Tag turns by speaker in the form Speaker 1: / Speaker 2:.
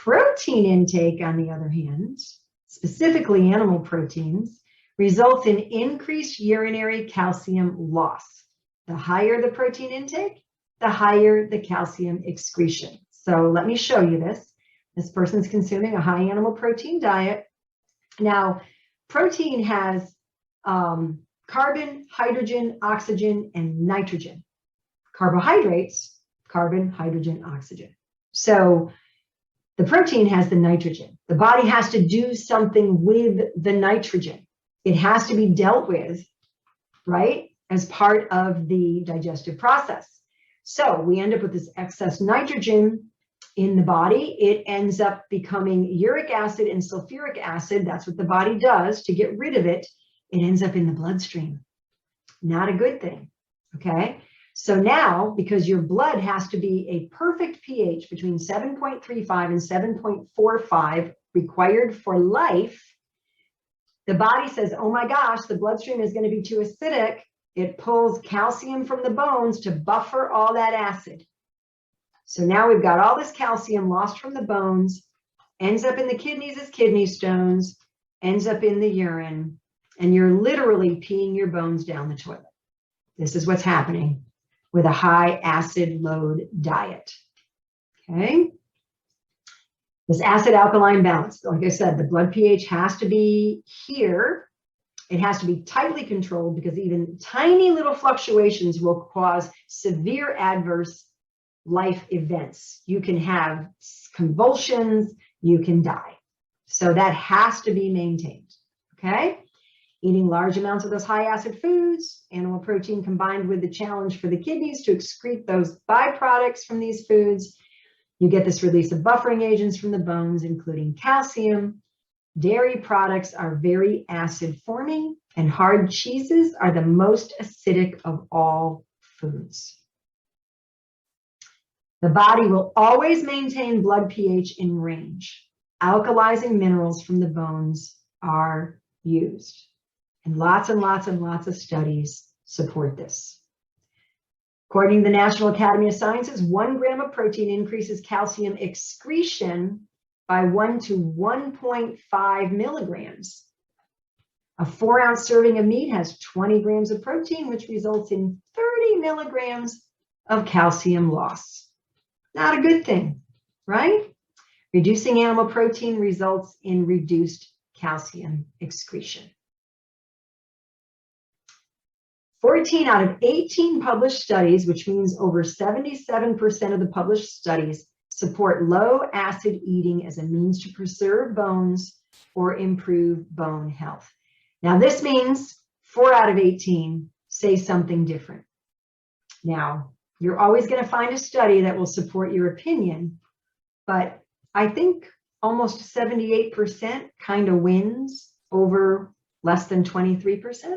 Speaker 1: Protein intake, on the other hand, specifically animal proteins, results in increased urinary calcium loss. The higher the protein intake, the higher the calcium excretion. So let me show you this. This person's consuming a high animal protein diet. Now, protein has carbon, hydrogen, oxygen, and nitrogen. Carbohydrates, carbon, hydrogen, oxygen. So the protein has the nitrogen. The body has to do something with the nitrogen. It has to be dealt with, right, as part of the digestive process. So we end up with this excess nitrogen in the body. It ends up becoming uric acid and sulfuric acid. That's what the body does to get rid of it. It ends up in the bloodstream. Not a good thing, okay? So now, because your blood has to be a perfect pH between 7.35 and 7.45 required for life, the body says, oh my gosh, the bloodstream is going to be too acidic. It pulls calcium from the bones to buffer all that acid. So now we've got all this calcium lost from the bones, ends up in the kidneys as kidney stones, ends up in the urine, and you're literally peeing your bones down the toilet. This is what's happening with a high acid load diet, okay? This acid alkaline balance, like I said, the blood pH has to be here. It has to be tightly controlled because even tiny little fluctuations will cause severe adverse life events. You can have convulsions, you can die. So that has to be maintained, okay? Eating large amounts of those high acid foods, animal protein combined with the challenge for the kidneys to excrete those byproducts from these foods, you get this release of buffering agents from the bones, including calcium. Dairy products are very acid forming, and hard cheeses are the most acidic of all foods. The body will always maintain blood pH in range. Alkalizing minerals from the bones are used. And lots of studies support this. According to the National Academy of Sciences, 1 gram of protein increases calcium excretion by 1 to 1.5 milligrams. A 4-ounce serving of meat has 20 grams of protein, which results in 30 milligrams of calcium loss. Not a good thing, right? Reducing animal protein results in reduced calcium excretion. 14 out of 18 published studies, which means over 77% of the published studies, support low acid eating as a means to preserve bones or improve bone health. Now, this means 4 out of 18 say something different. Now, you're always going to find a study that will support your opinion, but I think almost 78% kind of wins over less than 23%.